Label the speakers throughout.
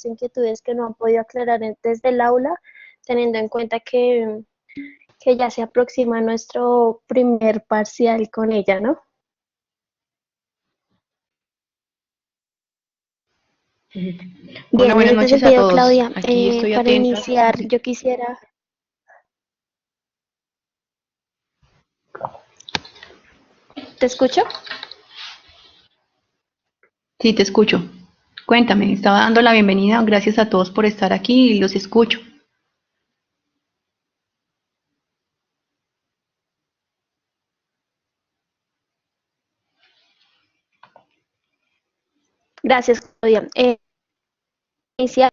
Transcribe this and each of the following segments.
Speaker 1: inquietudes que no han podido aclarar desde el aula, teniendo en cuenta que ya se aproxima nuestro primer parcial con ella, ¿no?
Speaker 2: Hola,
Speaker 1: Bien, en
Speaker 2: buenas
Speaker 1: este
Speaker 2: noches a
Speaker 1: sentido,
Speaker 2: todos.
Speaker 1: Claudia,
Speaker 2: Aquí estoy
Speaker 1: para
Speaker 2: atenta.
Speaker 1: iniciar, yo quisiera... ¿Te escucho?
Speaker 2: Sí, te escucho. Cuéntame, estaba dando la bienvenida. Gracias a todos por estar aquí y los escucho.
Speaker 1: Gracias, Claudia. Iniciar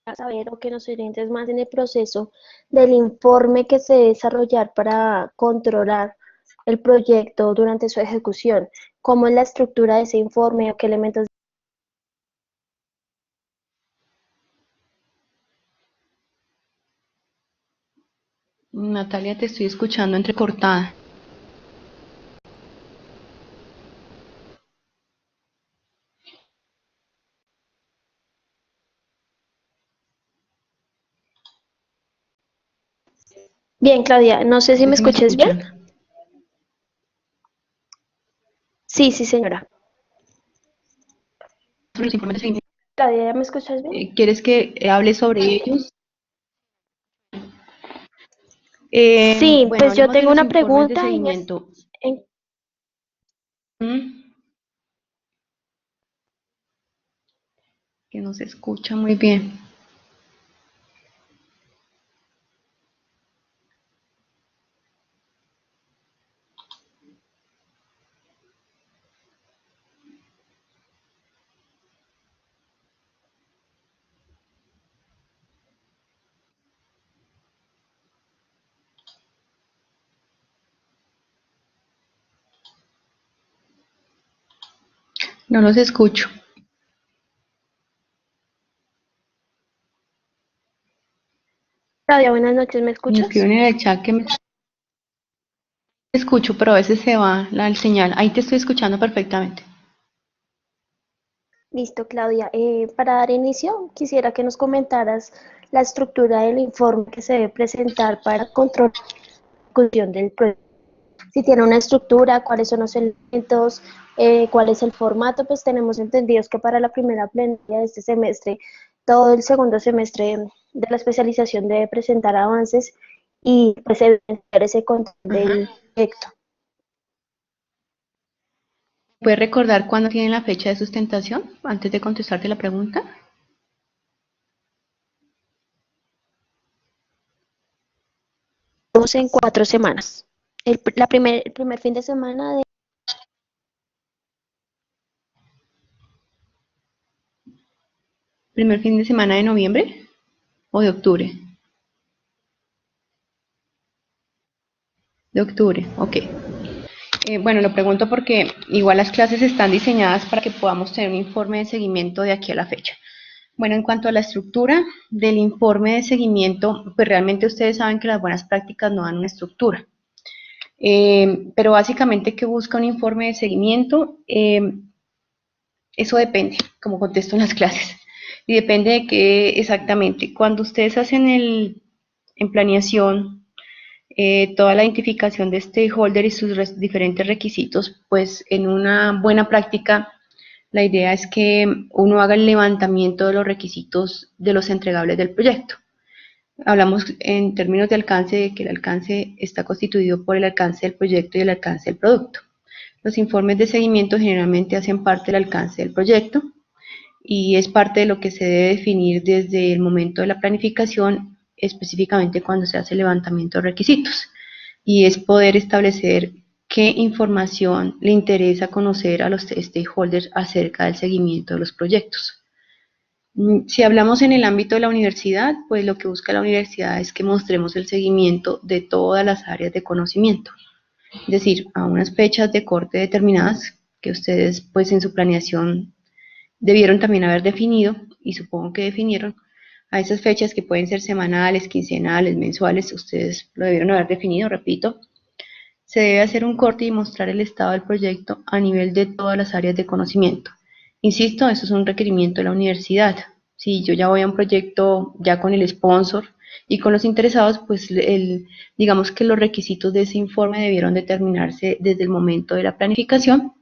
Speaker 1: a saber o que nos orientes más en el proceso del informe que se debe desarrollar para controlar el proyecto durante su ejecución. ¿Cómo es la estructura de ese informe o qué elementos?
Speaker 2: Natalia, te estoy escuchando entrecortada.
Speaker 1: Bien, Claudia, no sé
Speaker 2: No
Speaker 1: si
Speaker 2: sé
Speaker 1: me
Speaker 2: si me
Speaker 1: escuches bien.
Speaker 2: escuchan.
Speaker 1: Sí, sí, señora.
Speaker 2: Sobre los informes de seguimiento,
Speaker 1: Claudia, ¿ya me escuchas bien?
Speaker 2: ¿quieres que hable sobre ellos?
Speaker 1: Sí,
Speaker 2: Bueno,
Speaker 1: pues yo
Speaker 2: hablemos de
Speaker 1: tengo
Speaker 2: los
Speaker 1: una
Speaker 2: informes de
Speaker 1: pregunta y es,
Speaker 2: seguimiento.
Speaker 1: en-
Speaker 2: Mm, Que no se escucha muy bien. No los escucho.
Speaker 1: Claudia, buenas noches, ¿me
Speaker 2: Me
Speaker 1: escuchas?
Speaker 2: escriben en el chat que me escucho, pero a veces se va la señal. Ahí te estoy escuchando perfectamente.
Speaker 1: Listo, Claudia. Para dar inicio, quisiera que nos comentaras la estructura del informe que se debe presentar para control y ejecución del proyecto. Si tiene una estructura, cuáles son los elementos, cuál es el formato, pues tenemos entendidos que para la primera plenaria de este semestre, todo el segundo semestre de la especialización debe presentar avances y pues evidenciar ese control
Speaker 2: Ajá.
Speaker 1: del proyecto.
Speaker 2: ¿Puedes recordar cuándo tienen la fecha de sustentación antes de contestarte la pregunta?
Speaker 1: Estamos en 4 semanas. El primer fin de semana de
Speaker 2: ¿Primer fin de semana de noviembre o de octubre? De octubre, ok. Bueno, lo pregunto porque igual las clases están diseñadas para que podamos tener un informe de seguimiento de aquí a la fecha. Bueno, en cuanto a la estructura del informe de seguimiento, pues realmente ustedes saben que las buenas prácticas no dan una estructura. Pero básicamente, ¿qué busca un informe de seguimiento? Eso depende, como contesto en las clases. Y depende de qué exactamente. Cuando ustedes hacen en planeación toda la identificación de stakeholder y sus diferentes requisitos, pues en una buena práctica la idea es que uno haga el levantamiento de los requisitos de los entregables del proyecto. Hablamos en términos de alcance, de que el alcance está constituido por el alcance del proyecto y el alcance del producto. Los informes de seguimiento generalmente hacen parte del alcance del proyecto y es parte de lo que se debe definir desde el momento de la planificación, específicamente cuando se hace el levantamiento de requisitos. Y es poder establecer qué información le interesa conocer a los stakeholders acerca del seguimiento de los proyectos. Si hablamos en el ámbito de la universidad, pues lo que busca la universidad es que mostremos el seguimiento de todas las áreas de conocimiento, es decir, a unas fechas de corte determinadas que ustedes pues en su planeación debieron también haber definido, y supongo que definieron, a esas fechas que pueden ser semanales, quincenales, mensuales, ustedes lo debieron haber definido, repito, se debe hacer un corte y mostrar el estado del proyecto a nivel de todas las áreas de conocimiento, Insisto, eso es un requerimiento de la universidad. Si yo ya voy a un proyecto ya con el sponsor y con los interesados, pues digamos que los requisitos de ese informe debieron determinarse desde el momento de la planificación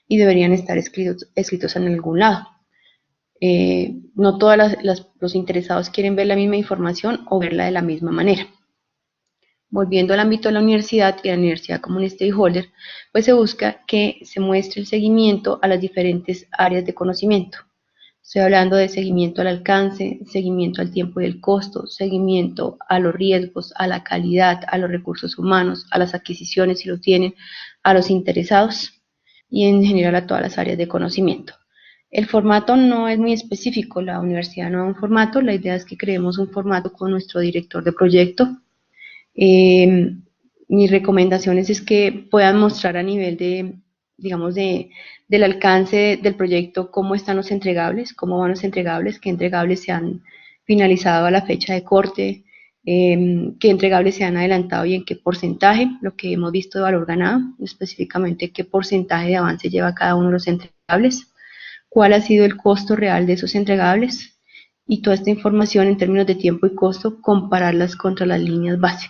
Speaker 2: y deberían estar escritos en algún lado. No todos los interesados quieren ver la misma información o verla de la misma manera. Volviendo al ámbito de la universidad y la universidad como un stakeholder, pues se busca que se muestre el seguimiento a las diferentes áreas de conocimiento. Estoy hablando de seguimiento al alcance, seguimiento al tiempo y el costo, seguimiento a los riesgos, a la calidad, a los recursos humanos, a las adquisiciones si lo tienen, a los interesados y en general a todas las áreas de conocimiento. El formato no es muy específico, la universidad no da un formato, la idea es que creemos un formato con nuestro director de proyecto. Mis recomendaciones es que puedan mostrar a nivel de, digamos, del alcance del proyecto cómo están los entregables, cómo van los entregables, qué entregables se han finalizado a la fecha de corte, qué entregables se han adelantado y en qué porcentaje, lo que hemos visto de valor ganado, específicamente qué porcentaje de avance lleva cada uno de los entregables, cuál ha sido el costo real de esos entregables y toda esta información en términos de tiempo y costo, compararlas contra las líneas base.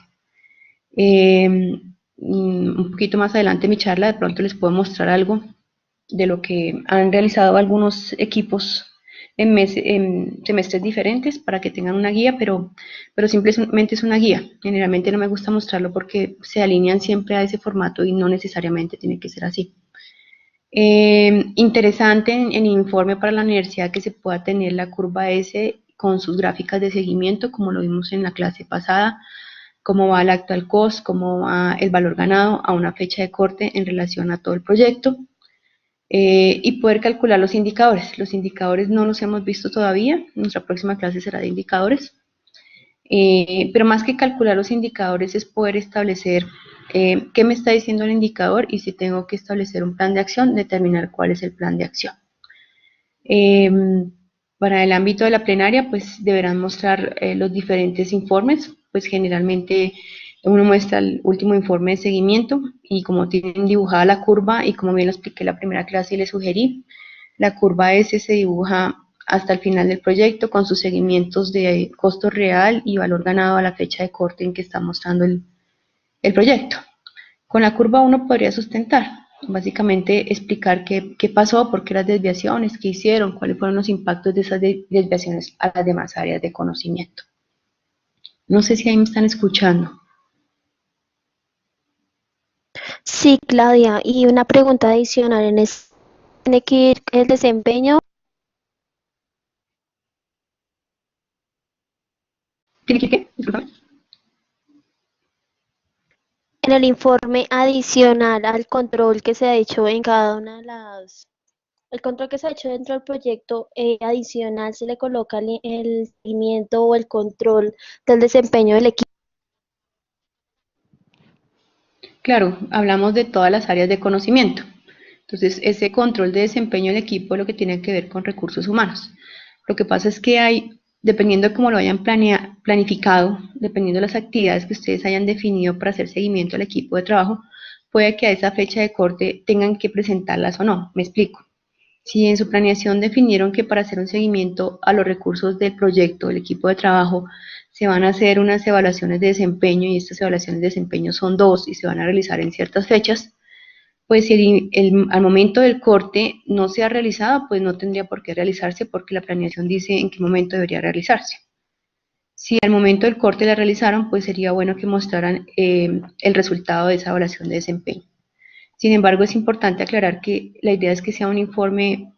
Speaker 2: Un poquito más adelante en mi charla de pronto les puedo mostrar algo de lo que han realizado algunos equipos en semestres diferentes para que tengan una guía, pero simplemente es una guía. Generalmente no me gusta mostrarlo porque se alinean siempre a ese formato y no necesariamente tiene que ser así. Interesante en el informe para la universidad que se pueda tener la curva S con sus gráficas de seguimiento, como lo vimos en la clase pasada, cómo va el actual cost, cómo va el valor ganado a una fecha de corte en relación a todo el proyecto, y poder calcular los indicadores. Los indicadores no los hemos visto todavía, nuestra próxima clase será de indicadores, pero más que calcular los indicadores es poder establecer qué me está diciendo el indicador y si tengo que establecer un plan de acción, determinar cuál es el plan de acción. Para el ámbito de la plenaria, pues deberán mostrar los diferentes informes, pues generalmente uno muestra el último informe de seguimiento y como tienen dibujada la curva y como bien lo expliqué en la primera clase y le sugerí, la curva S se dibuja hasta el final del proyecto con sus seguimientos de costo real y valor ganado a la fecha de corte en que está mostrando el proyecto. Con la curva 1 podría sustentar, básicamente explicar qué pasó, por qué las desviaciones, qué hicieron, cuáles fueron los impactos de esas desviaciones a las demás áreas de conocimiento. No sé si ahí me están escuchando.
Speaker 1: Sí, Claudia, y una pregunta adicional en este, ¿tiene que ir el desempeño?
Speaker 2: ¿Tiene que ir qué? Disculpa.
Speaker 1: En el informe adicional al control que se ha hecho en cada una de las, el control que se ha hecho dentro del proyecto adicional se le coloca el seguimiento o el control del desempeño del equipo.
Speaker 2: Claro, hablamos de todas las áreas de conocimiento. Entonces, ese control de desempeño del equipo es lo que tiene que ver con recursos humanos. Lo que pasa es que hay, dependiendo de cómo lo hayan planificado, dependiendo de las actividades que ustedes hayan definido para hacer seguimiento al equipo de trabajo, puede que a esa fecha de corte tengan que presentarlas o no. Me explico. Si en su planeación definieron que para hacer un seguimiento a los recursos del proyecto, del equipo de trabajo, se van a hacer unas evaluaciones de desempeño y estas evaluaciones de desempeño son 2 y se van a realizar en ciertas fechas, pues si al momento del corte no se ha realizado, pues no tendría por qué realizarse porque la planeación dice en qué momento debería realizarse. Si al momento del corte la realizaron, pues sería bueno que mostraran el resultado de esa evaluación de desempeño. Sin embargo, es importante aclarar que la idea es que sea un informe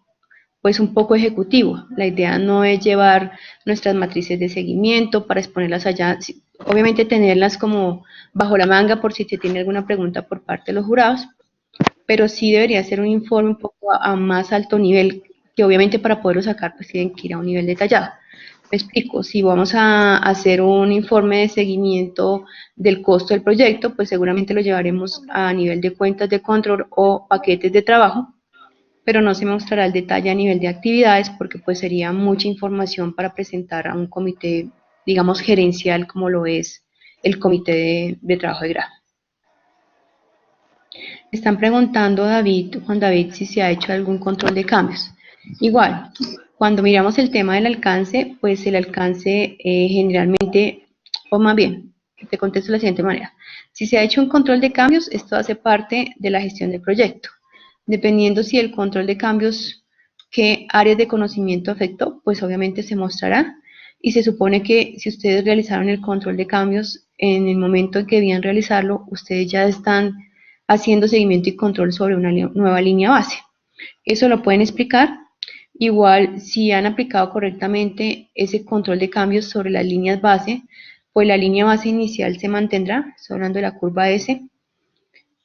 Speaker 2: pues un poco ejecutivo. La idea no es llevar nuestras matrices de seguimiento para exponerlas allá, obviamente tenerlas como bajo la manga por si se tiene alguna pregunta por parte de los jurados, pero sí debería ser un informe un poco a más alto nivel, que obviamente para poderlo sacar pues tienen que ir a un nivel detallado. Me explico, si vamos a hacer un informe de seguimiento del costo del proyecto, pues seguramente lo llevaremos a nivel de cuentas de control o paquetes de trabajo, pero no se mostrará el detalle a nivel de actividades porque pues sería mucha información para presentar a un comité, digamos, gerencial como lo es el comité de trabajo de grado. Están preguntando Juan David, si se ha hecho algún control de cambios. Igual, cuando miramos el tema del alcance, pues el alcance generalmente, o más bien, te contesto de la siguiente manera. Si se ha hecho un control de cambios, esto hace parte de la gestión del proyecto. Dependiendo si el control de cambios, qué áreas de conocimiento afectó, pues obviamente se mostrará. Y se supone que si ustedes realizaron el control de cambios en el momento en que debían realizarlo, ustedes ya están haciendo seguimiento y control sobre una nueva línea base. Eso lo pueden explicar. Igual, si han aplicado correctamente ese control de cambios sobre las líneas base, pues la línea base inicial se mantendrá, estoy hablando de la curva S,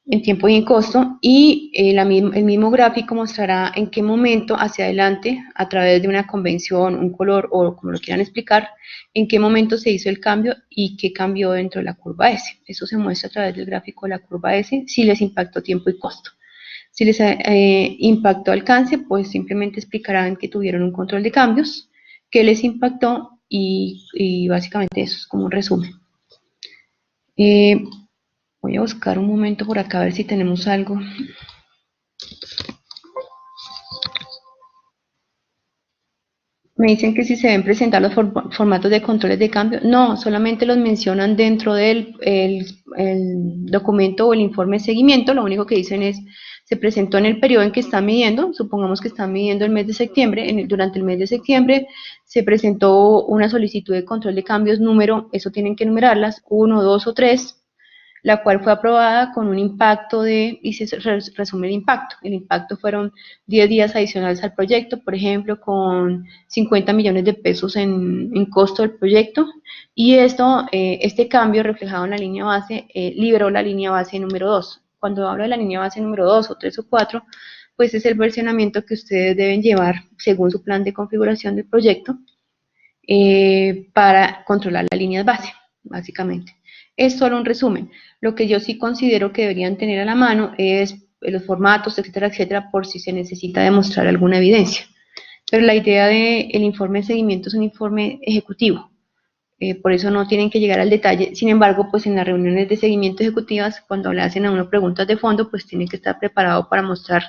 Speaker 2: en tiempo y en costo, y el mismo gráfico mostrará en qué momento hacia adelante, a través de una convención, un color o como lo quieran explicar, en qué momento se hizo el cambio y qué cambió dentro de la curva S. Eso se muestra a través del gráfico de la curva S, si les impactó tiempo y costo. Si les impactó alcance, pues simplemente explicarán que tuvieron un control de cambios, qué les impactó y básicamente eso es como un resumen. Voy a buscar un momento por acá a ver si tenemos algo. Me dicen que si se deben presentar los formatos de controles de cambio. No, solamente los mencionan dentro del el documento o el informe de seguimiento. Lo único que dicen es, se presentó en el periodo en que están midiendo. Supongamos que están midiendo el mes de septiembre. Durante el mes de septiembre se presentó una solicitud de control de cambios número, eso tienen que numerarlas, 1, 2 o 3, la cual fue aprobada con un impacto de, y se resume el impacto. El impacto fueron 10 días adicionales al proyecto, por ejemplo, con 50 millones de pesos en costo del proyecto, y esto, este cambio reflejado en la línea base, liberó la línea base número 2. Cuando hablo de la línea base número 2 o 3 o 4, pues es el versionamiento que ustedes deben llevar según su plan de configuración del proyecto para controlar las líneas base, básicamente. Es solo un resumen. Lo que yo sí considero que deberían tener a la mano es los formatos, etcétera, etcétera, por si se necesita demostrar alguna evidencia. Pero la idea del informe de seguimiento es un informe ejecutivo. Por eso no tienen que llegar al detalle. Sin embargo, pues en las reuniones de seguimiento ejecutivas, cuando le hacen a uno preguntas de fondo, pues tiene que estar preparado para mostrar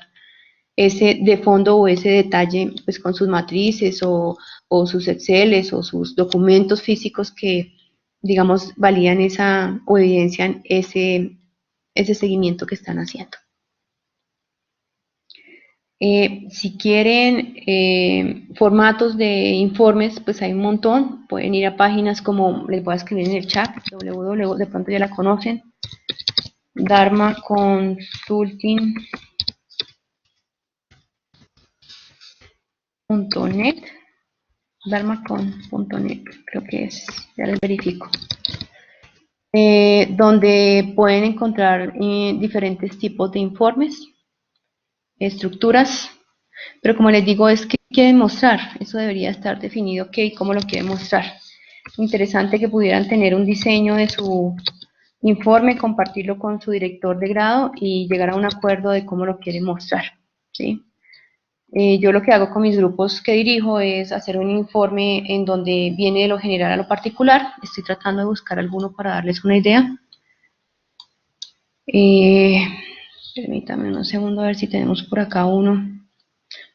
Speaker 2: ese de fondo o ese detalle, pues con sus matrices o sus Exceles o sus documentos físicos que, digamos, valían esa o evidencian ese seguimiento que están haciendo. Si quieren formatos de informes, pues hay un montón. Pueden ir a páginas como, les voy a escribir en el chat, www, de pronto ya la conocen, Dharma Consulting.net, dharmacon.net, creo que es, ya les verifico. Donde pueden encontrar diferentes tipos de informes, estructuras, pero como les digo, es que quieren mostrar, eso debería estar definido qué y cómo lo quieren mostrar. Interesante que pudieran tener un diseño de su informe, compartirlo con su director de grado y llegar a un acuerdo de cómo lo quieren mostrar, ¿sí? Yo lo que hago con mis grupos que dirijo es hacer un informe en donde viene de lo general a lo particular. Estoy tratando de buscar alguno para darles una idea. Permítanme un segundo a ver si tenemos por acá uno.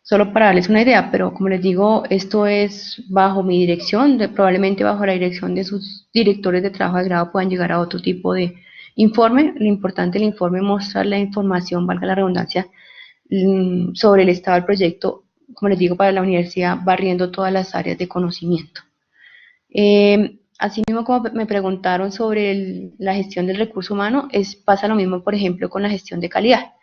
Speaker 2: Solo para darles una idea, pero como les digo, esto es bajo mi dirección, probablemente bajo la dirección de sus directores de trabajo de grado puedan llegar a otro tipo de informe. Lo importante del informe es mostrar la información, valga la redundancia, sobre el estado del proyecto, como les digo, para la universidad, barriendo todas las áreas de conocimiento. Asimismo, como me preguntaron sobre la gestión del recurso humano, pasa lo mismo, por ejemplo, con la gestión de calidad.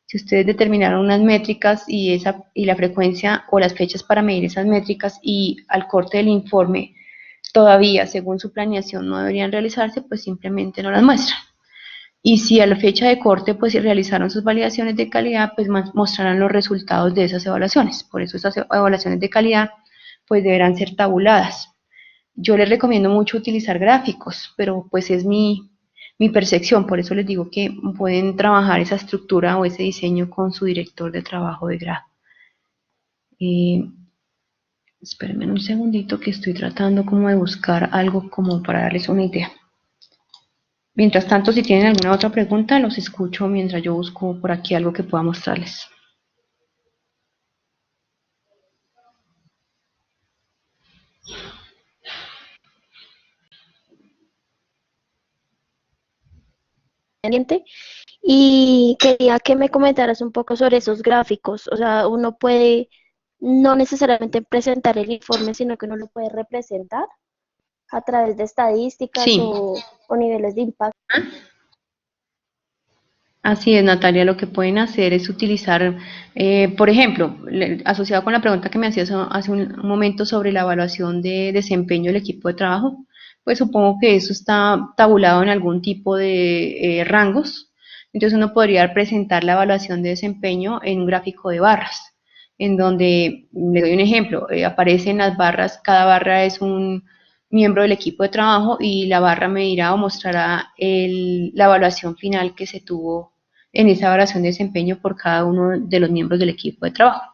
Speaker 2: Si ustedes determinaron unas métricas y la frecuencia o las fechas para medir esas métricas y al corte del informe todavía, según su planeación, no deberían realizarse, pues simplemente no las muestran. Y si a la fecha de corte pues realizaron sus validaciones de calidad, pues mostrarán los resultados de esas evaluaciones. Por eso esas evaluaciones de calidad pues deberán ser tabuladas. Yo les recomiendo mucho utilizar gráficos, pero pues es mi percepción, por eso les digo que pueden trabajar esa estructura o ese diseño con su director de trabajo de grado. Espérenme un segundito que estoy tratando como de buscar algo como para darles una idea. Mientras tanto, si tienen alguna otra pregunta, los escucho mientras yo busco por aquí algo que pueda mostrarles.
Speaker 1: Y quería que me comentaras un poco sobre esos gráficos. O sea, uno puede no necesariamente presentar el informe, sino que uno lo puede representar a través de estadísticas
Speaker 2: Sí,
Speaker 1: o niveles de impacto.
Speaker 2: así es, Natalia. Lo que pueden hacer es utilizar, por ejemplo, asociado con la pregunta que me hacías hace un momento sobre la evaluación de desempeño del equipo de trabajo, pues supongo que eso está tabulado en algún tipo de rangos. Entonces uno podría presentar la evaluación de desempeño en un gráfico de barras, en donde, le doy un ejemplo, aparecen las barras, cada barra es un miembro del equipo de trabajo y la barra me dirá o mostrará la evaluación final que se tuvo en esa evaluación de desempeño por cada uno de los miembros del equipo de trabajo.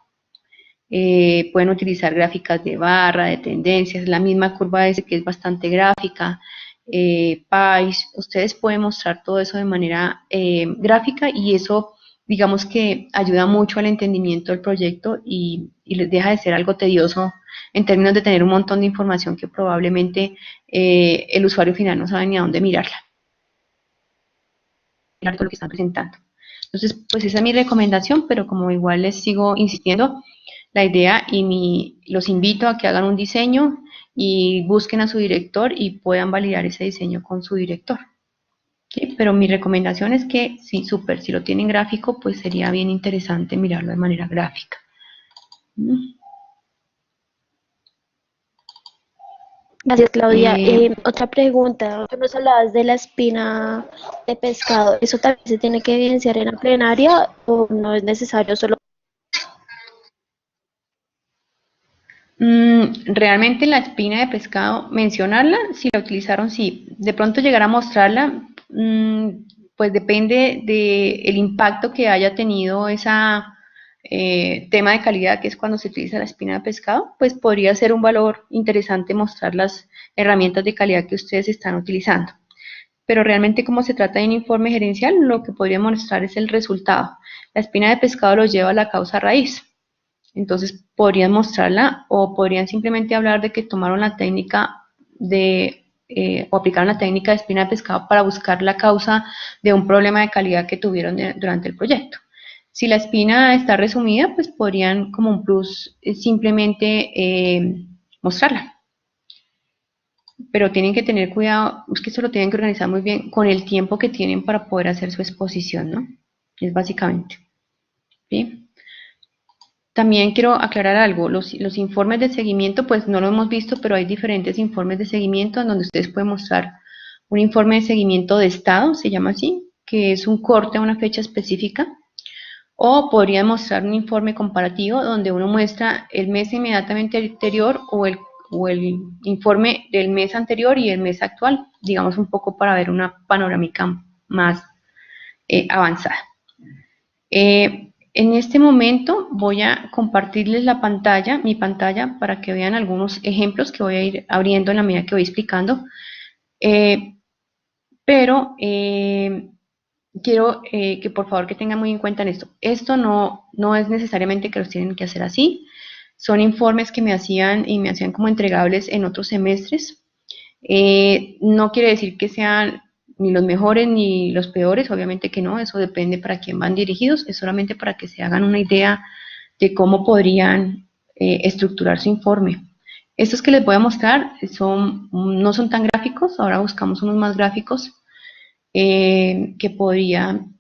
Speaker 2: Pueden utilizar gráficas de barra, de tendencias, la misma curva S que es bastante gráfica, PIs, ustedes pueden mostrar todo eso de manera gráfica y eso digamos que ayuda mucho al entendimiento del proyecto y les deja de ser algo tedioso en términos de tener un montón de información que probablemente el usuario final no sabe ni a dónde mirarla, mirar todo lo que están presentando. Entonces, pues esa es mi recomendación, pero como igual les sigo insistiendo, la idea los invito a que hagan un diseño y busquen a su director y puedan validar ese diseño con su director. ¿Sí? Pero mi recomendación es que sí, súper, si lo tienen gráfico, pues sería bien interesante mirarlo de manera gráfica.
Speaker 1: Gracias, Claudia.
Speaker 2: Eh,
Speaker 1: Otra pregunta, nos hablabas de la espina de pescado. ¿Eso también se tiene que evidenciar en la plenaria o no es necesario solo?
Speaker 2: Realmente la espina de pescado, mencionarla, si la utilizaron, sí. De pronto llegar a mostrarla, pues depende del impacto que haya tenido esa tema de calidad, que es cuando se utiliza la espina de pescado, pues podría ser un valor interesante mostrar las herramientas de calidad que ustedes están utilizando. Pero realmente como se trata de un informe gerencial, lo que podría mostrar es el resultado. La espina de pescado lo lleva a la causa raíz. Entonces podrían mostrarla o podrían simplemente hablar de que tomaron la técnica o aplicaron la técnica de espina de pescado para buscar la causa de un problema de calidad que tuvieron durante el proyecto. Si la espina está resumida, pues podrían como un plus simplemente mostrarla. Pero tienen que tener cuidado, es que esto lo tienen que organizar muy bien con el tiempo que tienen para poder hacer su exposición, ¿no? Es básicamente. ¿Sí? También quiero aclarar algo, los informes de seguimiento, pues no lo hemos visto, pero hay diferentes informes de seguimiento en donde ustedes pueden mostrar un informe de seguimiento de estado, se llama así, que es un corte a una fecha específica, o podrían mostrar un informe comparativo donde uno muestra el mes inmediatamente anterior o el informe del mes anterior y el mes actual, digamos un poco para ver una panorámica más avanzada. En este momento voy a compartirles la pantalla, mi pantalla, para que vean algunos ejemplos que voy a ir abriendo en la medida que voy explicando. Eh, pero quiero que por favor que tengan muy en cuenta en esto. Esto no es necesariamente que los tienen que hacer así. Son informes que me hacían y me hacían como entregables en otros semestres. No quiere decir que sean ni los mejores ni los peores, obviamente que no, eso depende para quién van dirigidos, es solamente para que se hagan una idea de cómo podrían estructurar su informe. Estos que les voy a mostrar no son tan gráficos, ahora buscamos unos más gráficos que podrían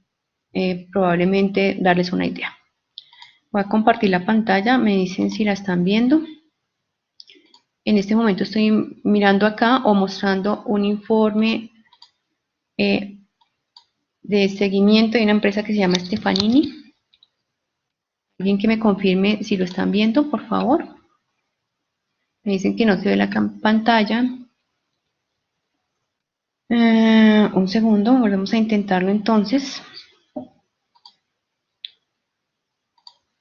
Speaker 2: probablemente darles una idea. Voy a compartir la pantalla, me dicen si la están viendo. En este momento estoy mirando acá o mostrando un informe eh, de seguimiento de una empresa que se llama Stefanini. Alguien que me confirme si lo están viendo, por favor. Me dicen que no se ve la pantalla. Un segundo, volvemos a intentarlo entonces.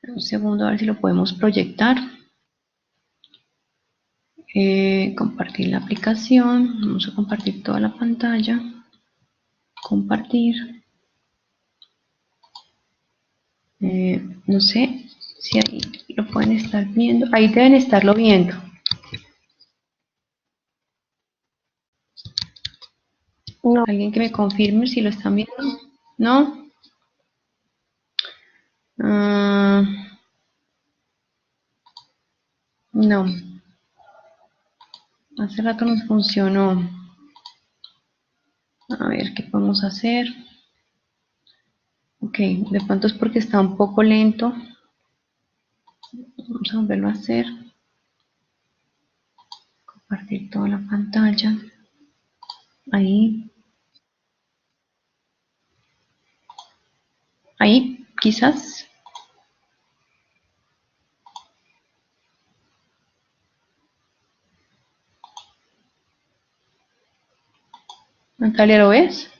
Speaker 2: Un segundo, a ver si lo podemos proyectar. Compartir la aplicación. Vamos a compartir toda la pantalla. Compartir. No sé si ahí lo pueden estar viendo. Ahí deben estarlo viendo.
Speaker 1: No,
Speaker 2: ¿Alguien que me confirme si lo están viendo? ¿No? Ah, no. Hace rato nos funcionó. A ver, ¿qué podemos hacer? Ok, de pronto es porque está un poco lento. Vamos a volverlo a hacer. Compartir toda la pantalla. Ahí. Ahí, quizás. Natalia, ¿lo ves?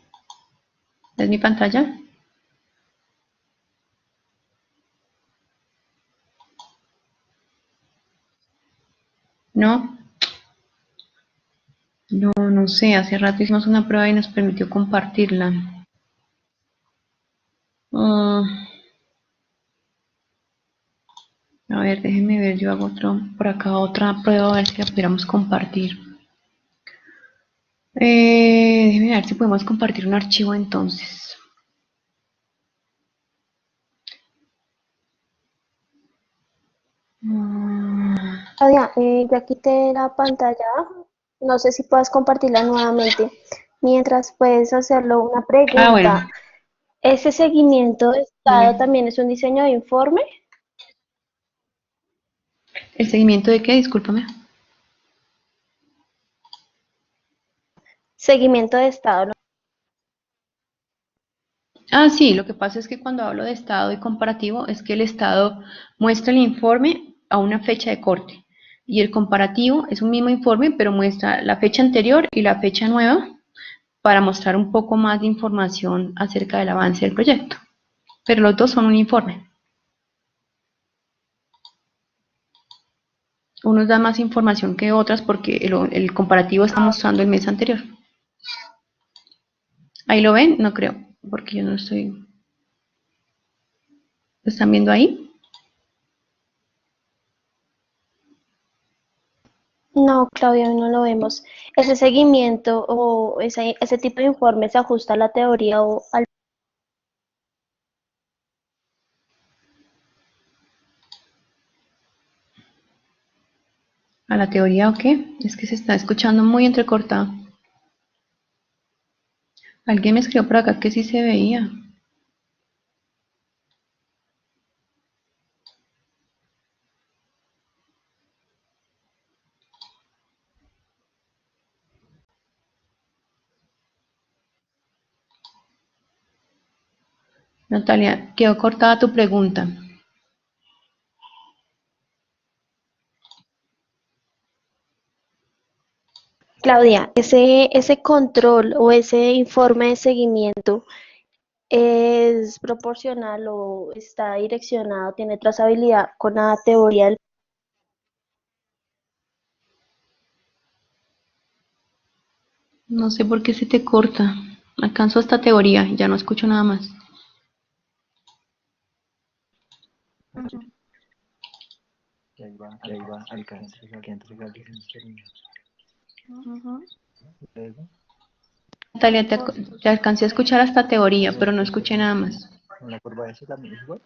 Speaker 2: ¿Ves mi pantalla? ¿No? No, no sé. Hace rato hicimos una prueba y nos permitió compartirla. Ah, a ver, déjenme ver. Yo hago por acá otra prueba a ver si la pudiéramos compartir. Déjenme ver si podemos compartir un archivo entonces.
Speaker 1: Claudia, ya quité la pantalla. No sé si puedes compartirla nuevamente. Mientras puedes hacerlo una
Speaker 2: Bueno.
Speaker 1: pregunta. ¿Ese seguimiento de estado
Speaker 2: Dime.
Speaker 1: también es un diseño de informe?
Speaker 2: ¿El seguimiento de qué? Discúlpame.
Speaker 1: Seguimiento de estado, ¿no?
Speaker 2: Ah, sí, lo que pasa es que cuando hablo de estado y comparativo es que el estado muestra el informe a una fecha de corte y el comparativo es un mismo informe pero muestra la fecha anterior y la fecha nueva para mostrar un poco más de información acerca del avance del proyecto. Pero los dos son un informe. Unos dan más información que otras porque el comparativo está mostrando el mes anterior. ¿Ahí lo ven? No creo, porque yo no estoy... ¿Lo están viendo ahí?
Speaker 1: No, Claudia, no lo vemos. ¿Ese seguimiento o ese tipo de informe se ajusta a la teoría o al...
Speaker 2: ¿A la teoría o qué? Es que se está escuchando muy entrecortado. Alguien me escribió por acá que sí se veía. Natalia, quedó cortada tu pregunta.
Speaker 1: Claudia, ese control o ese informe de seguimiento es proporcional o está direccionado, tiene trazabilidad con la teoría del...
Speaker 2: No sé por qué se te corta. Alcanzo esta teoría, ya no escucho nada más.
Speaker 3: Y ahí va, alcanza, que entrega licencia. Luego,
Speaker 2: Natalia, te alcancé a escuchar hasta teoría, pero no escuché nada más.
Speaker 3: en la curva S también es igual.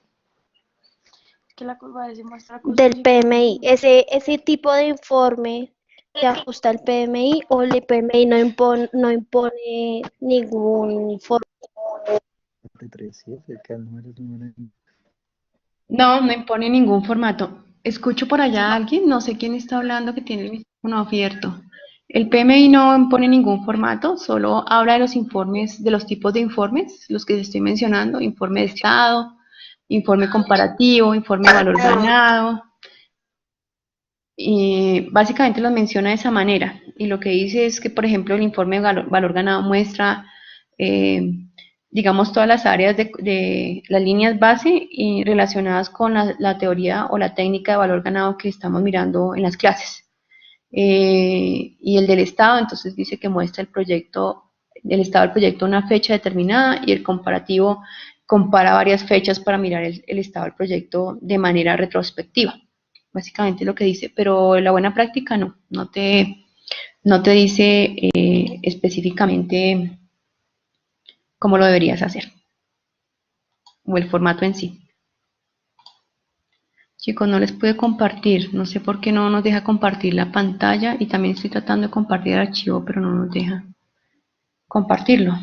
Speaker 1: del PMI, ese tipo de informe se ajusta al PMI o el PMI no impone ningún informe.
Speaker 3: 33, sí, acerca del número.
Speaker 2: No, no impone ningún formato. Escucho por allá a alguien, no sé quién está hablando que tiene el micrófono abierto. El PMI no impone ningún formato, solo habla de los informes, de los tipos de informes, los que estoy mencionando, informe de estado, informe comparativo, informe de valor ganado, y básicamente los menciona de esa manera. Y lo que dice es que, por ejemplo, el informe de valor ganado muestra, eh, digamos, todas las áreas de las líneas base y relacionadas con la teoría o la técnica de valor ganado que estamos mirando en las clases. Y el del estado, entonces dice que muestra el estado del proyecto a una fecha determinada y el comparativo compara varias fechas para mirar el estado del proyecto de manera retrospectiva. Básicamente lo que dice, pero la buena práctica no te dice específicamente cómo lo deberías hacer, o el formato en sí. Chicos, no les pude compartir, no sé por qué no nos deja compartir la pantalla y también estoy tratando de compartir el archivo, pero no nos deja compartirlo.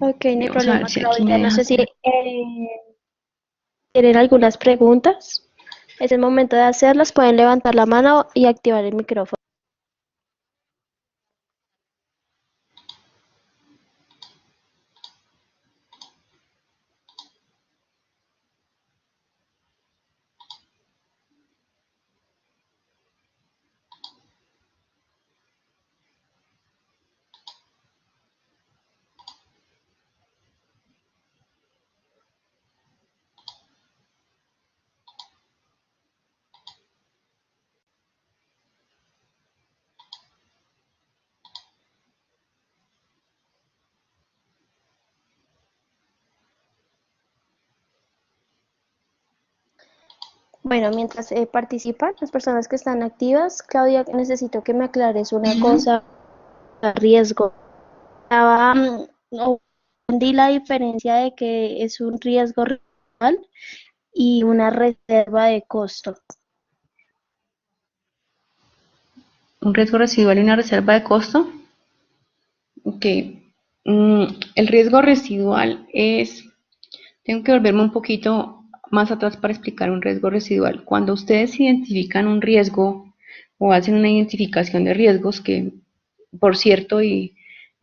Speaker 1: Ok, no hay
Speaker 2: Vamos a ver
Speaker 1: problema,
Speaker 2: si aquí me
Speaker 1: Claudia. No
Speaker 2: deja
Speaker 1: sé si
Speaker 2: hacer.
Speaker 1: tienen algunas preguntas. Es el momento de hacerlas. Pueden levantar la mano y activar el micrófono. Bueno, mientras participan las personas que están activas, Claudia, necesito que me aclares una cosa, riesgo. No entendí la diferencia de que es un riesgo real y una reserva de costo.
Speaker 2: Un riesgo residual y una reserva de costo. Ok. El riesgo residual es, tengo que volverme un poquito más atrás para explicar un riesgo residual. Cuando ustedes identifican un riesgo o hacen una identificación de riesgos, que por cierto, y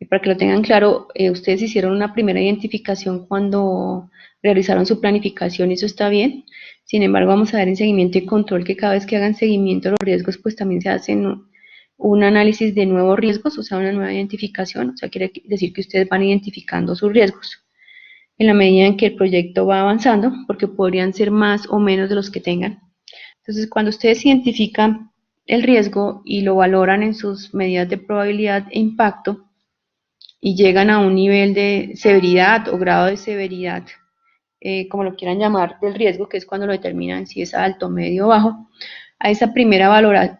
Speaker 2: para que lo tengan claro, ustedes hicieron una primera identificación cuando realizaron su planificación y eso está bien. Sin embargo, vamos a ver en seguimiento y control que cada vez que hagan seguimiento a los riesgos, pues también se hacen un análisis de nuevos riesgos, o sea, una nueva identificación. O sea, quiere decir que ustedes van identificando sus riesgos en la medida en que el proyecto va avanzando, porque podrían ser más o menos de los que tengan. Entonces, cuando ustedes identifican el riesgo y lo valoran en sus medidas de probabilidad e impacto y llegan a un nivel de severidad o grado de severidad, como lo quieran llamar, del riesgo, que es cuando lo determinan si es alto, medio o bajo, a esa primera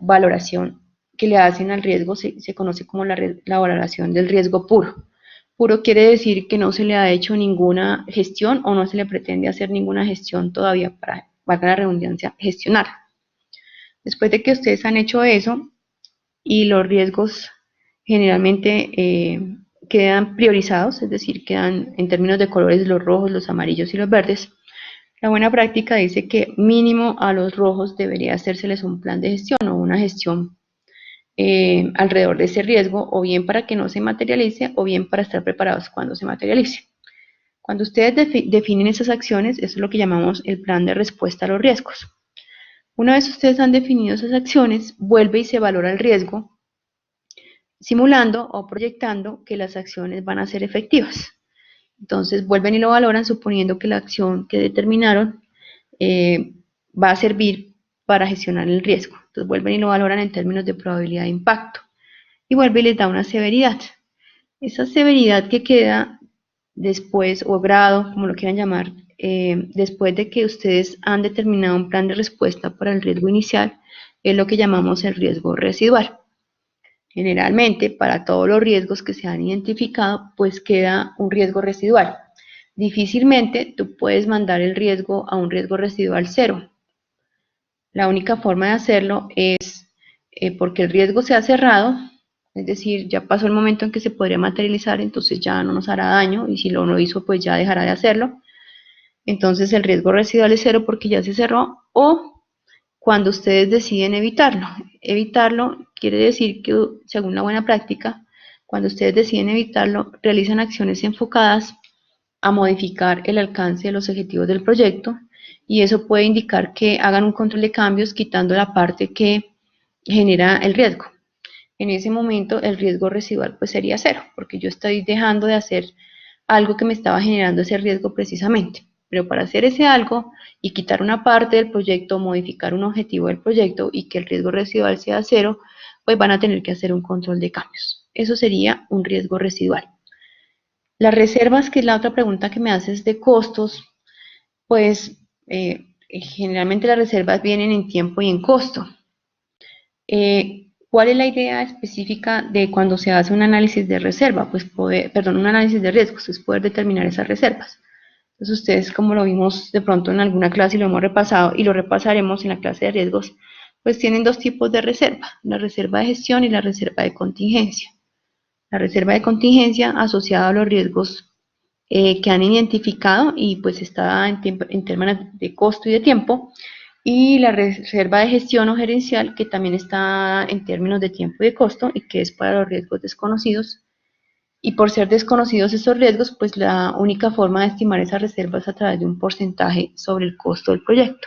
Speaker 2: valoración que le hacen al riesgo se conoce como la valoración del riesgo puro. Puro quiere decir que no se le ha hecho ninguna gestión o no se le pretende hacer ninguna gestión todavía para, valga la redundancia, gestionar. Después de que ustedes han hecho eso y los riesgos generalmente quedan priorizados, es decir, quedan en términos de colores los rojos, los amarillos y los verdes, la buena práctica dice que mínimo a los rojos debería hacérseles un plan de gestión o una gestión alrededor de ese riesgo, o bien para que no se materialice, o bien para estar preparados cuando se materialice. Cuando ustedes definen esas acciones, eso es lo que llamamos el plan de respuesta a los riesgos. Una vez ustedes han definido esas acciones, vuelve y se valora el riesgo, simulando o proyectando que las acciones van a ser efectivas. Entonces vuelven y lo valoran suponiendo que la acción que determinaron va a servir para gestionar el riesgo. Entonces vuelven y lo valoran en términos de probabilidad de impacto. Y vuelve y les da una severidad. Esa severidad que queda después, o grado, como lo quieran llamar, después de que ustedes han determinado un plan de respuesta para el riesgo inicial, es lo que llamamos el riesgo residual. Generalmente, para todos los riesgos que se han identificado, pues queda un riesgo residual. Difícilmente tú puedes mandar el riesgo a un riesgo residual cero. La única forma de hacerlo es porque el riesgo se ha cerrado, es decir, ya pasó el momento en que se podría materializar, entonces ya no nos hará daño, y si lo hizo, pues ya dejará de hacerlo. Entonces el riesgo residual es cero porque ya se cerró, o cuando ustedes deciden evitarlo. Evitarlo quiere decir que, según la buena práctica, cuando ustedes deciden evitarlo, realizan acciones enfocadas a modificar el alcance de los objetivos del proyecto, y eso puede indicar que hagan un control de cambios quitando la parte que genera el riesgo. En ese momento el riesgo residual pues sería cero, porque yo estoy dejando de hacer algo que me estaba generando ese riesgo precisamente. Pero para hacer ese algo y quitar una parte del proyecto, modificar un objetivo del proyecto y que el riesgo residual sea cero, pues van a tener que hacer un control de cambios. Eso sería un riesgo residual. Las reservas, que es la otra pregunta que me haces de costos, pues generalmente las reservas vienen en tiempo y en costo. ¿Cuál es la idea específica de cuando se hace un análisis de reserva? Pues un análisis de riesgos, es poder determinar esas reservas. Entonces ustedes, como lo vimos de pronto en alguna clase y lo hemos repasado y lo repasaremos en la clase de riesgos, pues tienen dos tipos de reserva, la reserva de gestión y la reserva de contingencia. La reserva de contingencia asociada a los riesgos que han identificado y pues está en términos de costo y de tiempo, y la reserva de gestión o gerencial que también está en términos de tiempo y de costo y que es para los riesgos desconocidos. Y por ser desconocidos estos riesgos, pues la única forma de estimar esas reservas es a través de un porcentaje sobre el costo del proyecto.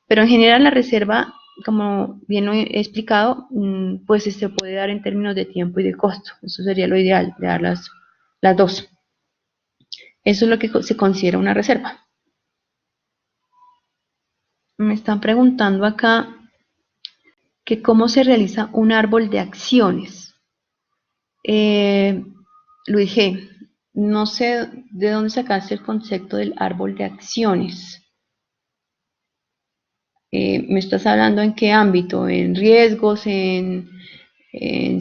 Speaker 2: Pero en general la reserva, como bien lo he explicado, pues se puede dar en términos de tiempo y de costo. Eso sería lo ideal, de dar las dos. Eso es lo que se considera una reserva. Me están preguntando acá que cómo se realiza un árbol de acciones. Luis G., no sé de dónde sacaste el concepto del árbol de acciones. ¿Me estás hablando en qué ámbito? ¿En riesgos, en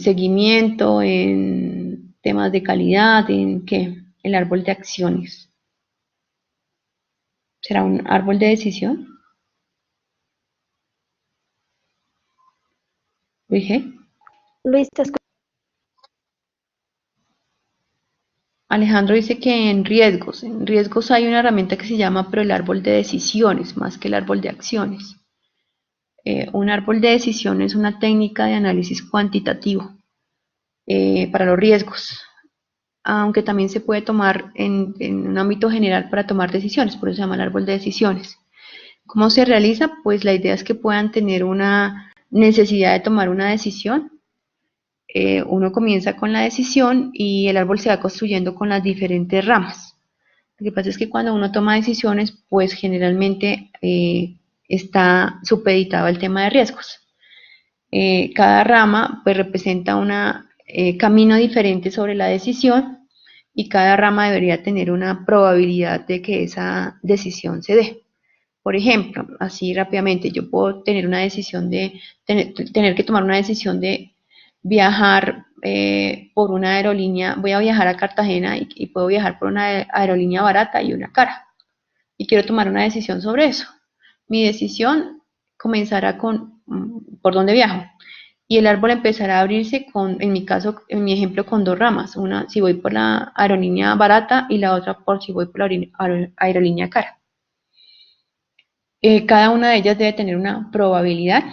Speaker 2: seguimiento, en temas de calidad, en qué? El árbol de acciones. ¿Será un árbol de decisión? Luis G.
Speaker 1: Luis, te escucho.
Speaker 2: Alejandro dice que en riesgos hay una herramienta que se llama pero el árbol de decisiones, más que el árbol de acciones. Un árbol de decisiones es una técnica de análisis cuantitativo para los riesgos, aunque también se puede tomar en un ámbito general para tomar decisiones, por eso se llama el árbol de decisiones. ¿Cómo se realiza? Pues la idea es que puedan tener una necesidad de tomar una decisión. Uno comienza con la decisión y el árbol se va construyendo con las diferentes ramas. Lo que pasa es que cuando uno toma decisiones, pues generalmente está supeditado al tema de riesgos. Cada rama pues representa un camino diferente sobre la decisión y cada rama debería tener una probabilidad de que esa decisión se dé. Por ejemplo, así rápidamente, yo puedo tener una decisión de tener que tomar una decisión de viajar por una aerolínea. Voy a viajar a Cartagena y puedo viajar por una aerolínea barata y una cara. Y quiero tomar una decisión sobre eso. Mi decisión comenzará con por dónde viajo. Y el árbol empezará a abrirse en mi caso, en mi ejemplo, con dos ramas. Una si voy por la aerolínea barata y la otra por si voy por la aerolínea cara. Cada una de ellas debe tener una probabilidad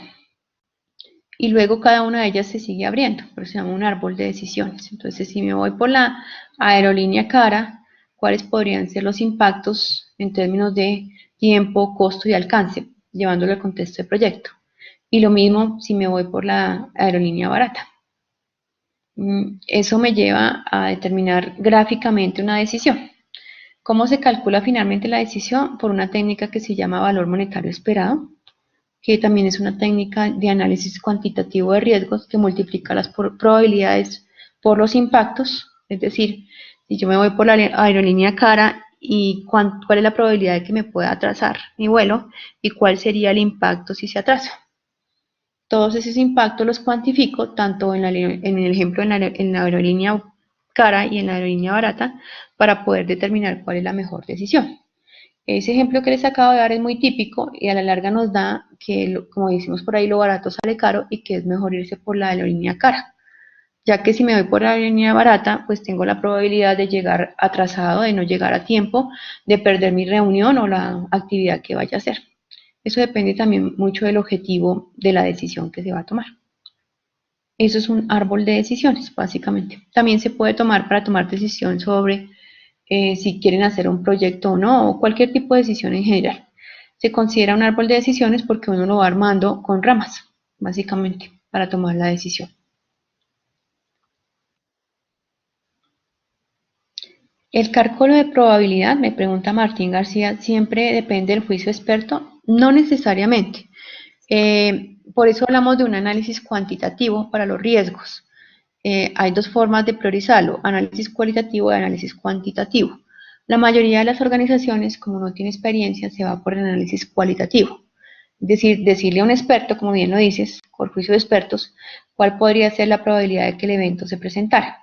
Speaker 2: y luego cada una de ellas se sigue abriendo, por eso se llama un árbol de decisiones. Entonces, si me voy por la aerolínea cara, ¿cuáles podrían ser los impactos en términos de tiempo, costo y alcance, llevándolo al contexto del proyecto? Y lo mismo si me voy por la aerolínea barata. Eso me lleva a determinar gráficamente una decisión. ¿Cómo se calcula finalmente la decisión? Por una técnica que se llama valor monetario esperado, que también es una técnica de análisis cuantitativo de riesgos que multiplica las probabilidades por los impactos. Es decir, si yo me voy por la aerolínea cara, y cuál es la probabilidad de que me pueda atrasar mi vuelo y cuál sería el impacto si se atrasa. Todos esos impactos los cuantifico tanto en el ejemplo en la aerolínea cara y en la aerolínea barata para poder determinar cuál es la mejor decisión. Ese ejemplo que les acabo de dar es muy típico y a la larga nos da que, como decimos por ahí, lo barato sale caro y que es mejor irse por la aerolínea cara. Ya que si me voy por la aerolínea barata, pues tengo la probabilidad de llegar atrasado, de no llegar a tiempo, de perder mi reunión o la actividad que vaya a hacer. Eso depende también mucho del objetivo de la decisión que se va a tomar. Eso es un árbol de decisiones, básicamente. También se puede tomar para tomar decisión sobre si quieren hacer un proyecto o no, o cualquier tipo de decisión en general. Se considera un árbol de decisiones porque uno lo va armando con ramas, básicamente, para tomar la decisión. ¿El cálculo de probabilidad, me pregunta Martín García, siempre depende del juicio experto? No necesariamente. Por eso hablamos de un análisis cuantitativo para los riesgos. Hay dos formas de priorizarlo, análisis cualitativo y análisis cuantitativo. La mayoría de las organizaciones, como no tiene experiencia, se va por el análisis cualitativo. Es decir, decirle a un experto, como bien lo dices, por juicio de expertos, cuál podría ser la probabilidad de que el evento se presentara.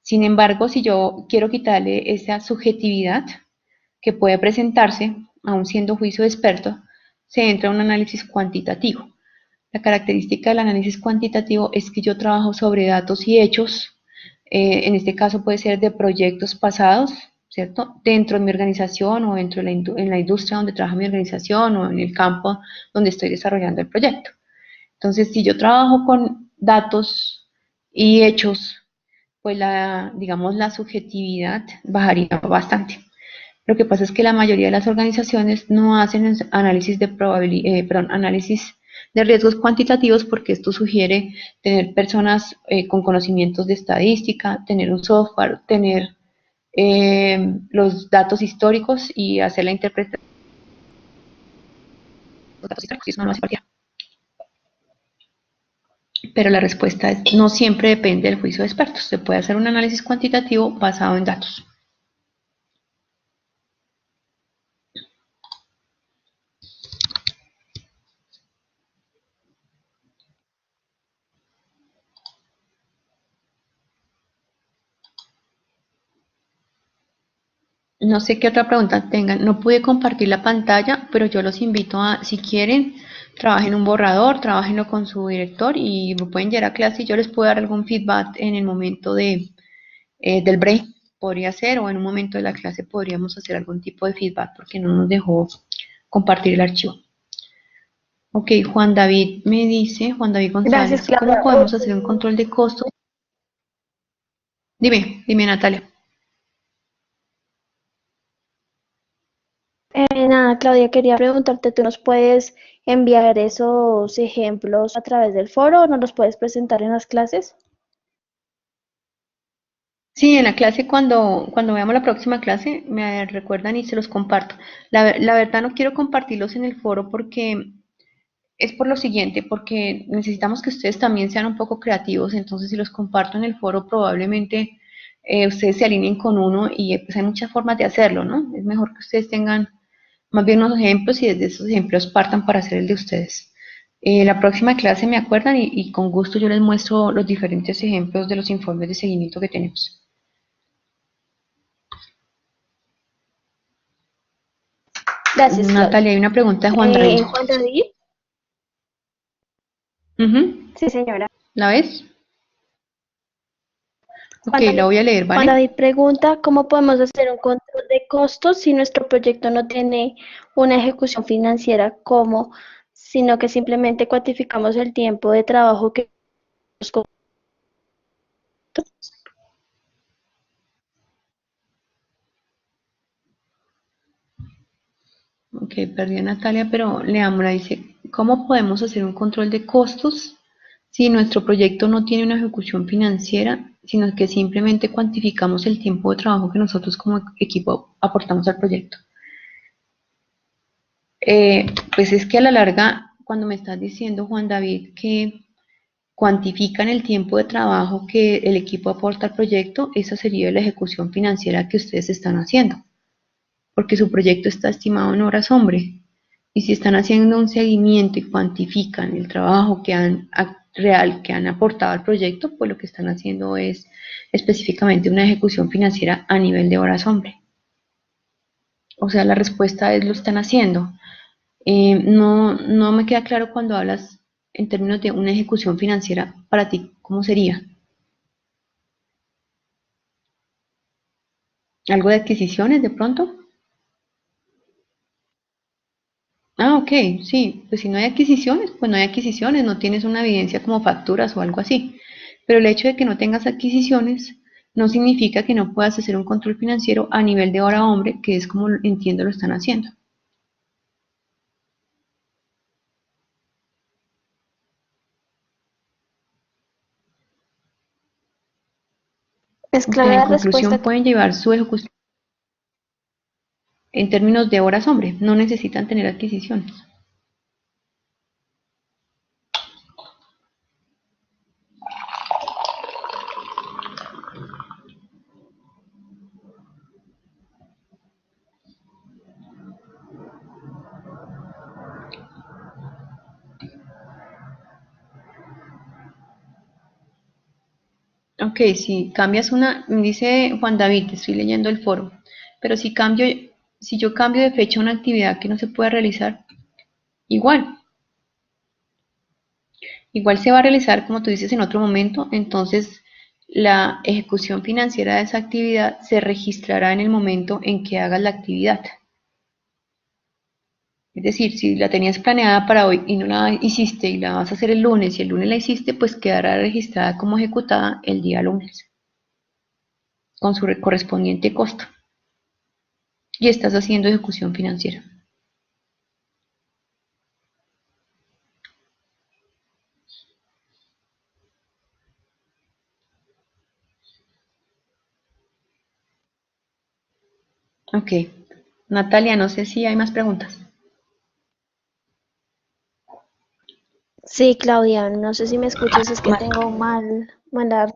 Speaker 2: Sin embargo, si yo quiero quitarle esa subjetividad que puede presentarse, aun siendo juicio de experto, se entra a un análisis cuantitativo. La característica del análisis cuantitativo es que yo trabajo sobre datos y hechos, en este caso puede ser de proyectos pasados, ¿cierto? Dentro de mi organización o dentro de en la industria donde trabaja mi organización o en el campo donde estoy desarrollando el proyecto. Entonces, si yo trabajo con datos y hechos, pues digamos, la subjetividad bajaría bastante. Lo que pasa es que la mayoría de las organizaciones no hacen análisis de análisis de riesgos cuantitativos porque esto sugiere tener personas con conocimientos de estadística, tener un software, tener los datos históricos y hacer la interpretación de los datos históricos. Y eso no lo hace cualquiera. Pero la respuesta es no siempre depende del juicio de expertos. Se puede hacer un análisis cuantitativo basado en datos. No sé qué otra pregunta tengan. No pude compartir la pantalla, pero yo los invito a, si quieren, trabajen un borrador, trabajenlo con su director y me pueden llegar a clase y yo les puedo dar algún feedback en el momento del break, podría ser, o en un momento de la clase podríamos hacer algún tipo de feedback porque no nos dejó compartir el archivo. Ok, Juan David me dice, Juan David
Speaker 1: Gracias,
Speaker 2: González, ¿cómo
Speaker 1: Claudia.
Speaker 2: podemos hacer un control de costos? Dime, Natalia.
Speaker 1: Nada, Claudia, quería preguntarte, ¿tú nos puedes enviar esos ejemplos a través del foro o nos los puedes presentar en las clases?
Speaker 2: Sí, en la clase, cuando veamos la próxima clase, me recuerdan y se los comparto. La verdad no quiero compartirlos en el foro porque es por lo siguiente, porque necesitamos que ustedes también sean un poco creativos, entonces si los comparto en el foro probablemente ustedes se alineen con uno y pues hay muchas formas de hacerlo, ¿no? Es mejor que ustedes tengan más bien unos ejemplos y desde esos ejemplos partan para hacer el de ustedes. La próxima clase me acuerdan y con gusto yo les muestro los diferentes ejemplos de los informes de seguimiento que tenemos.
Speaker 1: Gracias, Claudia.
Speaker 2: Natalia, hay una pregunta de Juan David.
Speaker 1: Juan David.
Speaker 2: Ujú,
Speaker 1: Sí, señora.
Speaker 2: ¿la ves? Ok,
Speaker 1: Juan
Speaker 2: la
Speaker 1: David,
Speaker 2: voy a leer,
Speaker 1: Juan
Speaker 2: ¿vale?
Speaker 1: David pregunta, ¿cómo podemos hacer un control de costos si nuestro proyecto no tiene una ejecución financiera como, sino que simplemente cuantificamos el tiempo de trabajo que nos costó?
Speaker 2: Ok, perdí a Natalia, pero leámosla. Dice, ¿cómo podemos hacer un control de costos si nuestro proyecto no tiene una ejecución financiera, sino que simplemente cuantificamos el tiempo de trabajo que nosotros como equipo aportamos al proyecto? Pues es que a la larga, cuando me estás diciendo, Juan David, que cuantifican el tiempo de trabajo que el equipo aporta al proyecto, esa sería la ejecución financiera que ustedes están haciendo, porque su proyecto está estimado en horas hombre. Y si están haciendo un seguimiento y cuantifican el trabajo real que han aportado al proyecto, pues lo que están haciendo es específicamente una ejecución financiera a nivel de horas hombre. O sea, la respuesta es lo están haciendo. No me queda claro cuando hablas en términos de una ejecución financiera para ti, ¿cómo sería? ¿Algo de adquisiciones de pronto? Ah, ok, sí, pues si no hay adquisiciones, pues no hay adquisiciones, no tienes una evidencia como facturas o algo así. Pero el hecho de que no tengas adquisiciones no significa que no puedas hacer un control financiero a nivel de hora hombre, que es como entiendo lo están haciendo.
Speaker 1: ¿Es
Speaker 2: O sea,
Speaker 1: clara
Speaker 2: en
Speaker 1: la
Speaker 2: conclusión
Speaker 1: respuesta?
Speaker 2: pueden llevar su ejecución en términos de horas hombre, no necesitan tener adquisiciones. Ok, si cambias dice Juan David, estoy leyendo el foro, pero si yo cambio de fecha una actividad que no se puede realizar, igual, igual se va a realizar como tú dices en otro momento, entonces la ejecución financiera de esa actividad se registrará en el momento en que hagas la actividad. Es decir, si la tenías planeada para hoy y no la hiciste y la vas a hacer el lunes y el lunes la hiciste, pues quedará registrada como ejecutada el día lunes, con su correspondiente costo. Y estás haciendo ejecución financiera. Ok. Natalia, no sé si hay más preguntas.
Speaker 1: Sí, Claudia, no sé si me escuchas, es que tengo mala red.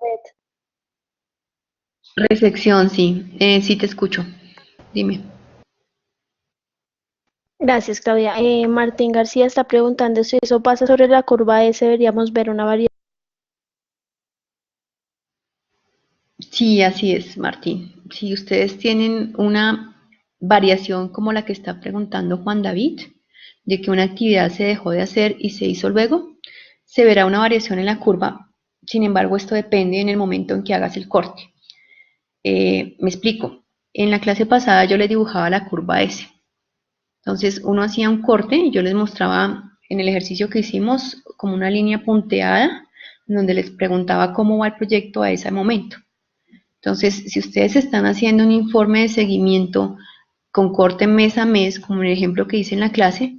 Speaker 2: Recepción, sí. Sí te escucho. Dime.
Speaker 1: Gracias, Claudia. Martín García está preguntando si eso pasa sobre la curva S, deberíamos ver una variación.
Speaker 2: Sí, así es, Martín. Si ustedes tienen una variación como la que está preguntando Juan David, de que una actividad se dejó de hacer y se hizo luego, se verá una variación en la curva. Sin embargo, esto depende en el momento en que hagas el corte. Me explico. En la clase pasada yo les dibujaba la curva S. Entonces uno hacía un corte y yo les mostraba en el ejercicio que hicimos como una línea punteada donde les preguntaba cómo va el proyecto a ese momento. Entonces, si ustedes están haciendo un informe de seguimiento con corte mes a mes, como el ejemplo que hice en la clase,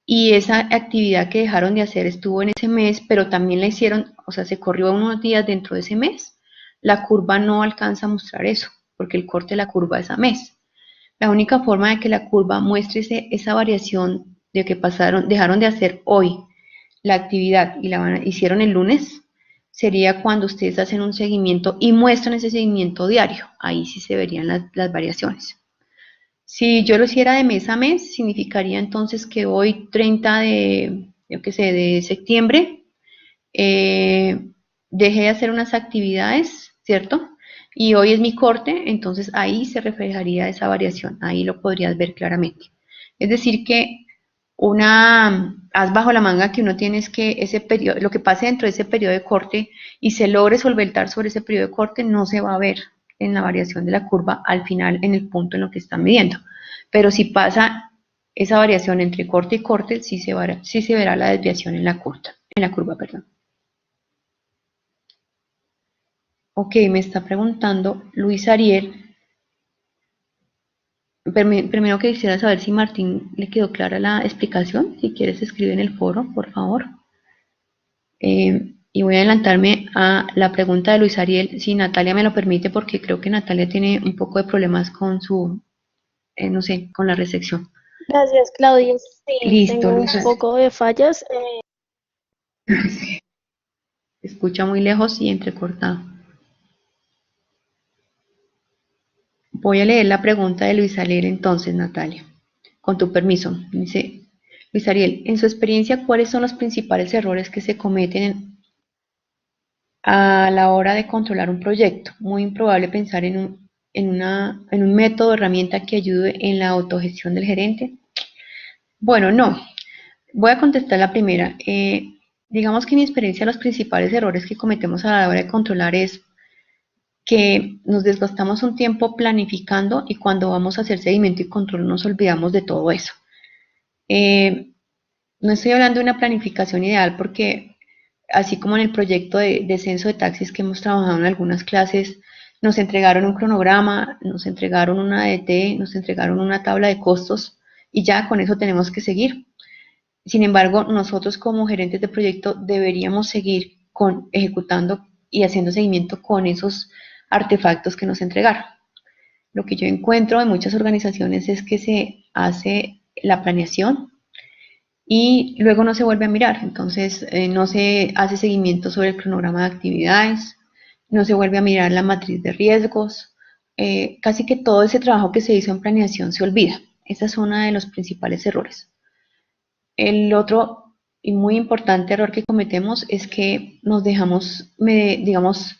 Speaker 2: y esa actividad que dejaron de hacer estuvo en ese mes, pero también la hicieron, o sea, se corrió unos días dentro de ese mes, la curva no alcanza a mostrar eso, porque el corte de la curva es a mes. La única forma de que la curva muestre esa variación de que dejaron de hacer hoy la actividad y hicieron el lunes, sería cuando ustedes hacen un seguimiento y muestran ese seguimiento diario. Ahí sí se verían las variaciones. Si yo lo hiciera de mes a mes, significaría entonces que hoy 30 de septiembre, eh, dejé de hacer unas actividades, ¿cierto? Y hoy es mi corte, entonces ahí se reflejaría esa variación, ahí lo podrías ver claramente. Es decir que haz bajo la manga que uno tiene es que ese periodo, lo que pase dentro de ese periodo de corte y se logre solventar sobre ese periodo de corte no se va a ver en la variación de la curva al final en el punto en lo que están midiendo. Pero si pasa esa variación entre corte y corte, sí se verá la desviación en la curva, perdón. Ok, me está preguntando Luis Ariel. Primero que quisiera saber si Martín le quedó clara la explicación. Si quieres, escribe en el foro, por favor. Y voy a adelantarme a la pregunta de Luis Ariel, si Natalia me lo permite, porque creo que Natalia tiene un poco de problemas con no sé, con la recepción.
Speaker 1: Gracias, Claudia. Sí,
Speaker 2: Listo,
Speaker 1: tengo un
Speaker 2: Luis Ariel.
Speaker 1: poco de fallas.
Speaker 2: Se escucha muy lejos y entrecortado. Voy a leer la pregunta de Luis Ariel entonces, Natalia, con tu permiso. Dice, Luis Ariel, en su experiencia, ¿cuáles son los principales errores que se cometen a la hora de controlar un proyecto? Muy improbable pensar en un método o herramienta que ayude en la autogestión del gerente. Bueno, no. Voy a contestar la primera. Digamos que en mi experiencia los principales errores que cometemos a la hora de controlar es que nos desgastamos un tiempo planificando y cuando vamos a hacer seguimiento y control nos olvidamos de todo eso. Eh, no estoy hablando de una planificación ideal porque así como en el proyecto de descenso de taxis que hemos trabajado en algunas clases, nos entregaron un cronograma, nos entregaron una ADT, nos entregaron una tabla de costos y ya con eso tenemos que seguir. Sin embargo, nosotros como gerentes de proyecto deberíamos seguir ejecutando y haciendo seguimiento con esos artefactos que nos entregaron. Lo que yo encuentro en muchas organizaciones es que se hace la planeación y luego no se vuelve a mirar. Entonces, no se hace seguimiento sobre el cronograma de actividades, no se vuelve a mirar la matriz de riesgos. Casi que todo ese trabajo que se hizo en planeación se olvida. Ese es uno de los principales errores. El otro y muy importante error que cometemos es que nos dejamos, digamos,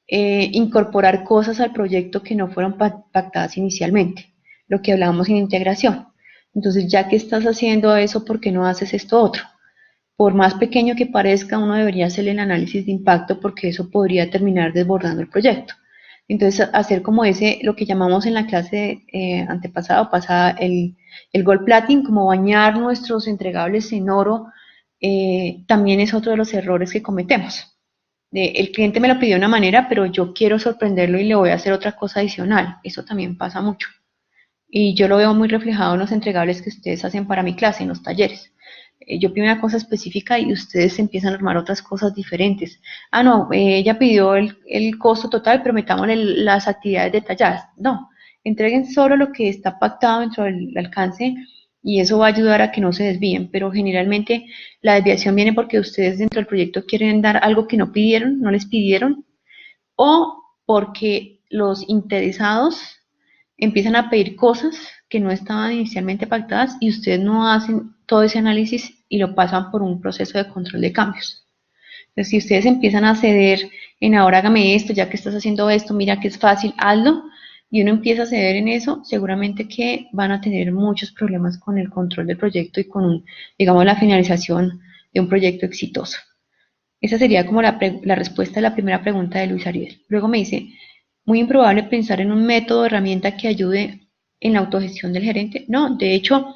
Speaker 2: incorporar cosas al proyecto que no fueron pactadas inicialmente, lo que hablábamos en integración. Entonces, ya que estás haciendo eso, ¿por qué no haces esto otro? Por más pequeño que parezca, uno debería hacer el análisis de impacto porque eso podría terminar desbordando el proyecto. Entonces, hacer como ese, lo que llamamos en la clase antepasada o pasada, el gold plating, como bañar nuestros entregables en oro, también es otro de los errores que cometemos. El cliente me lo pidió de una manera, pero yo quiero sorprenderlo y le voy a hacer otra cosa adicional. Eso también pasa mucho. Y yo lo veo muy reflejado en los entregables que ustedes hacen para mi clase, en los talleres. Yo pido una cosa específica y ustedes empiezan a armar otras cosas diferentes. Ah, no, ella pidió el costo total, pero metámosle las actividades detalladas. No, entreguen solo lo que está pactado dentro del alcance y eso va a ayudar a que no se desvíen. Pero generalmente la desviación viene porque ustedes dentro del proyecto quieren dar algo que no pidieron, no les pidieron, o porque los interesados empiezan a pedir cosas que no estaban inicialmente pactadas y ustedes no hacen todo ese análisis y lo pasan por un proceso de control de cambios. Entonces, si ustedes empiezan a ceder en ahora hágame esto, ya que estás haciendo esto, mira que es fácil, hazlo, y uno empieza a ceder en eso, seguramente que van a tener muchos problemas con el control del proyecto y con, digamos, la finalización de un proyecto exitoso. Esa sería como la respuesta a la primera pregunta de Luis Ariel. Luego me dice, muy improbable pensar en un método o herramienta que ayude en la autogestión del gerente. No, de hecho,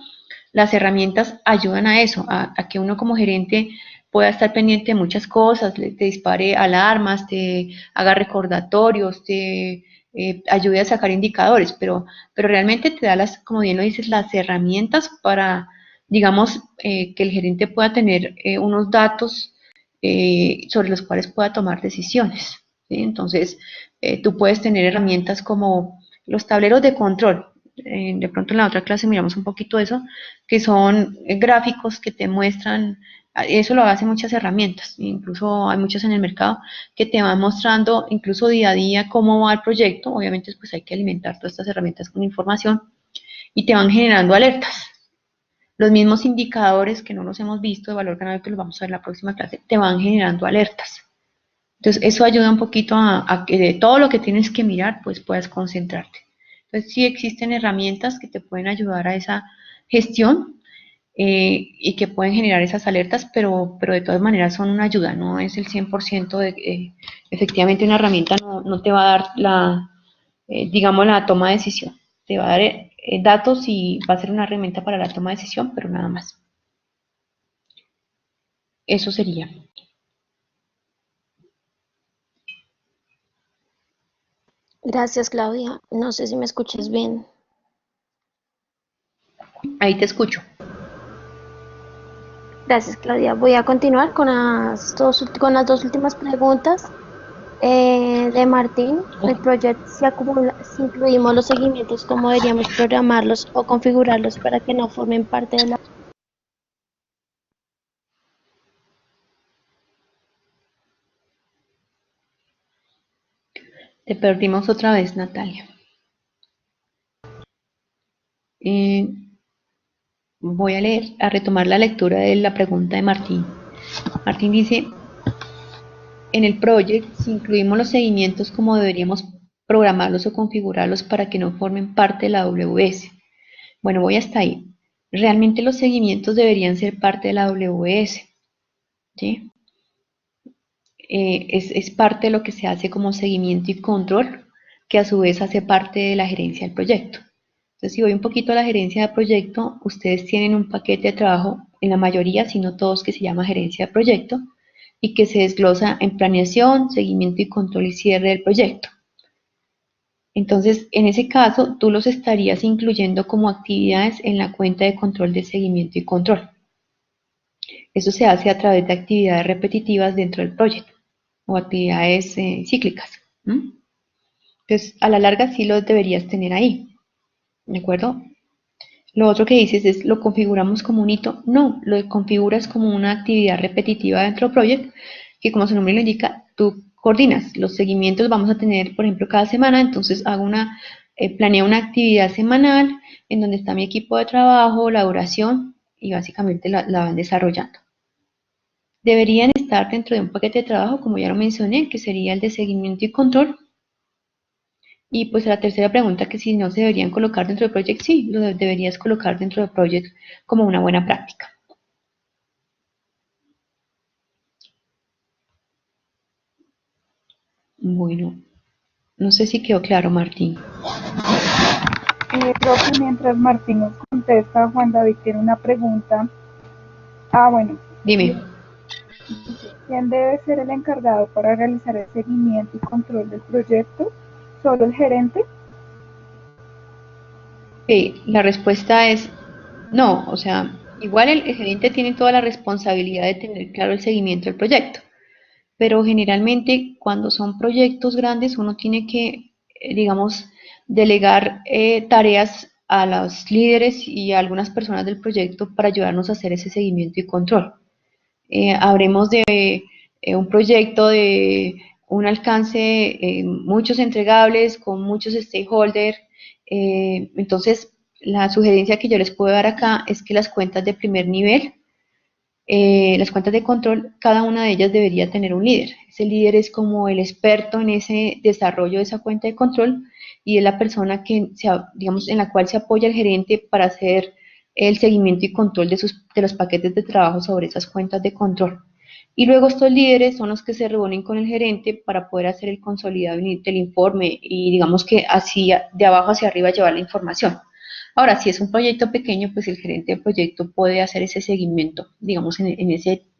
Speaker 2: las herramientas ayudan a eso, a que uno como gerente pueda estar pendiente de muchas cosas, te dispare alarmas, te haga recordatorios, te ayude a sacar indicadores, pero realmente te da como bien lo dices, las herramientas para, digamos, que el gerente pueda tener unos datos sobre los cuales pueda tomar decisiones. ¿Sí? Entonces, tú puedes tener herramientas como los tableros de control. De pronto en la otra clase miramos un poquito eso, que son gráficos que te muestran, eso lo hacen muchas herramientas, incluso hay muchas en el mercado que te van mostrando incluso día a día cómo va el proyecto. Obviamente pues hay que alimentar todas estas herramientas con información y te van generando alertas. Los mismos indicadores que no los hemos visto de valor ganado, que los vamos a ver en la próxima clase, te van generando alertas. Entonces, eso ayuda un poquito a que de todo lo que tienes que mirar, pues puedas concentrarte. Entonces, sí existen herramientas que te pueden ayudar a esa gestión y que pueden generar esas alertas, pero de todas maneras son una ayuda, no es el 100% de, efectivamente una herramienta no te va a dar digamos, la toma de decisión. Te va a dar datos y va a ser una herramienta para la toma de decisión, pero nada más. Eso sería.
Speaker 1: Gracias, Claudia. No sé si me escuchas bien.
Speaker 2: Ahí te escucho.
Speaker 1: Gracias, Claudia. Voy a continuar con con las dos últimas preguntas de Martín. El proyecto si incluimos los seguimientos, ¿cómo deberíamos programarlos o configurarlos para que no formen parte de la...
Speaker 2: Te perdimos otra vez, Natalia. Voy a retomar la lectura de la pregunta de Martín. Martín dice, en el project, si incluimos los seguimientos, ¿cómo deberíamos programarlos o configurarlos para que no formen parte de la AWS? Bueno, voy hasta ahí. Realmente los seguimientos deberían ser parte de la AWS. ¿Sí? Es parte de lo que se hace como seguimiento y control, que a su vez hace parte de la gerencia del proyecto. Entonces, si voy un poquito a la gerencia de proyecto, ustedes tienen un paquete de trabajo, en la mayoría, si no todos, que se llama gerencia de proyecto y que se desglosa en planeación, seguimiento y control y cierre del proyecto. Entonces, en ese caso, tú los estarías incluyendo como actividades en la cuenta de control de seguimiento y control. Eso se hace a través de actividades repetitivas dentro del proyecto o actividades cíclicas. Entonces, a la larga sí los deberías tener ahí. ¿De acuerdo? Lo otro que dices es, ¿lo configuramos como un hito? No, lo configuras como una actividad repetitiva dentro del proyecto, que como su nombre lo indica, tú coordinas. Los seguimientos vamos a tener, por ejemplo, cada semana, entonces planeo una actividad semanal en donde está mi equipo de trabajo, la duración, y básicamente la van desarrollando. Deberían estar dentro de un paquete de trabajo, como ya lo mencioné, que sería el de seguimiento y control. Y pues la tercera pregunta, que si no se deberían colocar dentro de Project, sí, lo deberías colocar dentro de Project como una buena práctica. Bueno, no sé si quedó claro, Martín.
Speaker 4: Profe, mientras Martín nos contesta, Juan David tiene una pregunta. Bueno,
Speaker 2: Dime.
Speaker 4: dice, ¿quién debe ser el encargado para realizar el seguimiento y control del proyecto? ¿Solo el gerente?
Speaker 2: La respuesta es no, o sea, igual el gerente tiene toda la responsabilidad de tener claro el seguimiento del proyecto, pero generalmente cuando son proyectos grandes uno tiene que, digamos, delegar tareas a los líderes y a algunas personas del proyecto para ayudarnos a hacer ese seguimiento y control. Habremos de un proyecto de un alcance, muchos entregables con muchos stakeholders. Entonces, la sugerencia que yo les puedo dar acá es que las cuentas de primer nivel, las cuentas de control, cada una de ellas debería tener un líder. Ese líder es como el experto en ese desarrollo de esa cuenta de control y es la persona que, digamos, en la cual se apoya el gerente para hacer el seguimiento y control de los paquetes de trabajo sobre esas cuentas de control. Y luego estos líderes son los que se reúnen con el gerente para poder hacer el consolidado del informe y digamos que así de abajo hacia arriba llevar la información. Ahora, si es un proyecto pequeño, pues el gerente del proyecto puede hacer ese seguimiento, digamos, en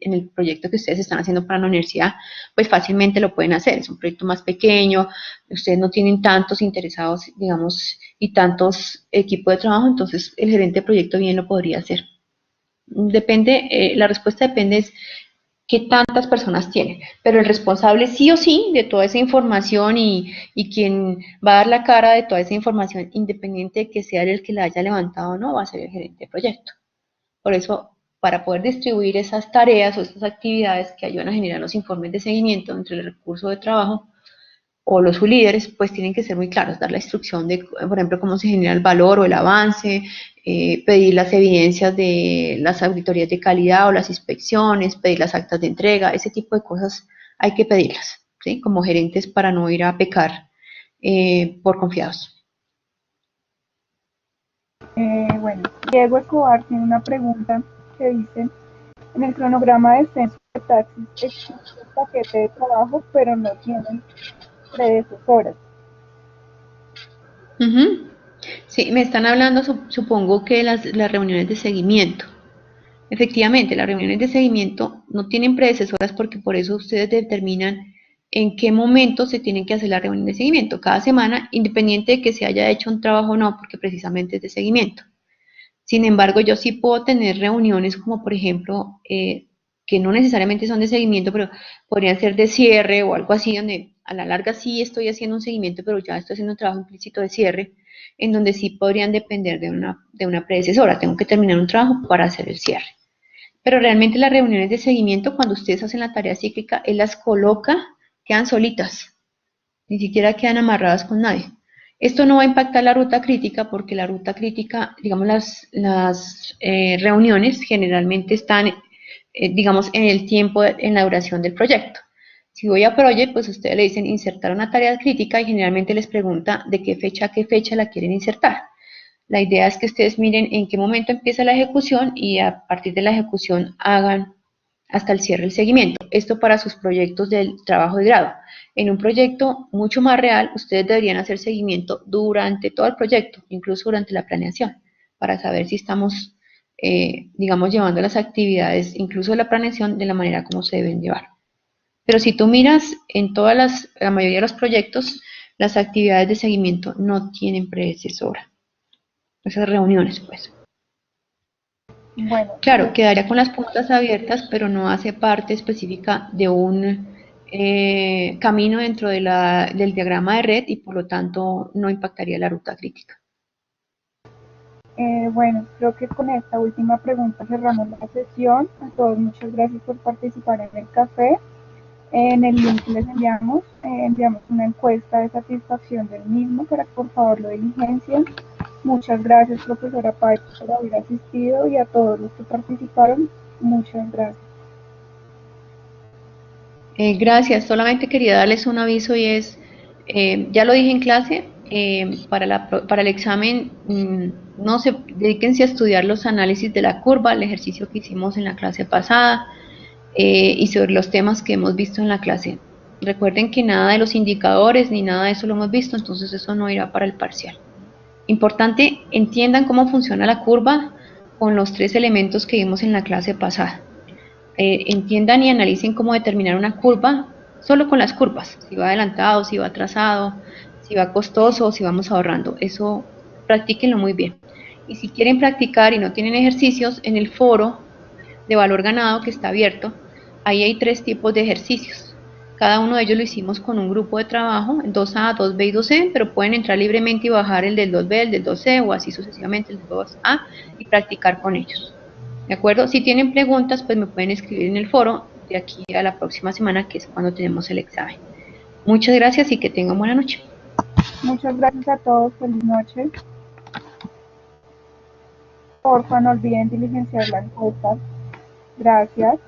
Speaker 2: el proyecto que ustedes están haciendo para la universidad, pues fácilmente lo pueden hacer. Es un proyecto más pequeño, ustedes no tienen tantos interesados, digamos, y tantos equipos de trabajo, entonces el gerente de proyecto bien lo podría hacer. Depende, la respuesta depende es qué tantas personas tienen, pero el responsable sí o sí de toda esa información y quien va a dar la cara de toda esa información, independiente de que sea el que la haya levantado o no, va a ser el gerente de proyecto. Por eso, para poder distribuir esas tareas o esas actividades que ayudan a generar los informes de seguimiento entre el recurso de trabajo o los líderes, pues tienen que ser muy claros, dar la instrucción de, por ejemplo, cómo se genera el valor o el avance, pedir las evidencias de las auditorías de calidad o las inspecciones, pedir las actas de entrega, ese tipo de cosas hay que pedirlas, ¿sí? Como gerentes para no ir a pecar por confiados.
Speaker 4: Bueno, Diego Escobar tiene una pregunta que dice, en el cronograma de descenso de taxis existe el paquete de trabajo, pero no tienen predecesoras.
Speaker 2: Sí, me están hablando, supongo que las reuniones de seguimiento. Efectivamente, las reuniones de seguimiento no tienen predecesoras porque por eso ustedes determinan en qué momento se tienen que hacer la reunión de seguimiento cada semana, independiente de que se haya hecho un trabajo o no, porque precisamente es de seguimiento. Sin embargo, yo sí puedo tener reuniones como por ejemplo, que no necesariamente son de seguimiento, pero podrían ser de cierre o algo así, donde a la larga sí estoy haciendo un seguimiento, pero ya estoy haciendo un trabajo implícito de cierre, en donde sí podrían depender de una predecesora. Tengo que terminar un trabajo para hacer el cierre. Pero realmente las reuniones de seguimiento, cuando ustedes hacen la tarea cíclica, él las coloca, quedan solitas, ni siquiera quedan amarradas con nadie. Esto no va a impactar la ruta crítica porque la ruta crítica, digamos, las reuniones generalmente están, digamos, en el tiempo, en la duración del proyecto. Si voy a Project, pues ustedes le dicen insertar una tarea crítica y generalmente les pregunta de qué fecha a qué fecha la quieren insertar. La idea es que ustedes miren en qué momento empieza la ejecución y a partir de la ejecución hagan hasta el cierre el seguimiento. Esto para sus proyectos del trabajo de grado. En un proyecto mucho más real, ustedes deberían hacer seguimiento durante todo el proyecto, incluso durante la planeación, para saber si estamos, digamos, llevando las actividades, incluso la planeación, de la manera como se deben llevar. Pero si tú miras en la mayoría de los proyectos, las actividades de seguimiento no tienen predecesora. Esas reuniones, pues.
Speaker 4: Bueno,
Speaker 2: Claro, quedaría con las puntas abiertas, pero no hace parte específica de un camino dentro del diagrama de red y por lo tanto no impactaría la ruta crítica.
Speaker 4: bueno, creo que con esta última pregunta cerramos la sesión. A todos muchas gracias por participar en el café. En el link que les enviamos una encuesta de satisfacción del mismo para que por favor lo diligencien. Muchas gracias, profesora Páez, por haber asistido y a todos los que participaron, muchas gracias.
Speaker 2: Gracias, solamente quería darles un aviso y es, ya lo dije en clase, para el examen no se dedíquense a estudiar los análisis de la curva, el ejercicio que hicimos en la clase pasada y sobre los temas que hemos visto en la clase. Recuerden que nada de los indicadores ni nada de eso lo hemos visto, entonces eso no irá para el parcial. Importante, entiendan cómo funciona la curva con los 3 elementos que vimos en la clase pasada. Entiendan y analicen cómo determinar una curva solo con las curvas, si va adelantado, si va atrasado, si va costoso, si vamos ahorrando. Eso practíquenlo muy bien. Y si quieren practicar y no tienen ejercicios, en el foro de valor ganado que está abierto, ahí hay 3 tipos de ejercicios. Cada uno de ellos lo hicimos con un grupo de trabajo, 2A, 2B y 2C, pero pueden entrar libremente y bajar el del 2B, el del 2C o así sucesivamente el del 2A y practicar con ellos. ¿De acuerdo? Si tienen preguntas, pues me pueden escribir en el foro de aquí a la próxima semana, que es cuando tenemos el examen. Muchas gracias y que tengan buena noche.
Speaker 4: Muchas gracias a todos, feliz noche. Porfa, no olviden diligenciar la encuesta. Gracias.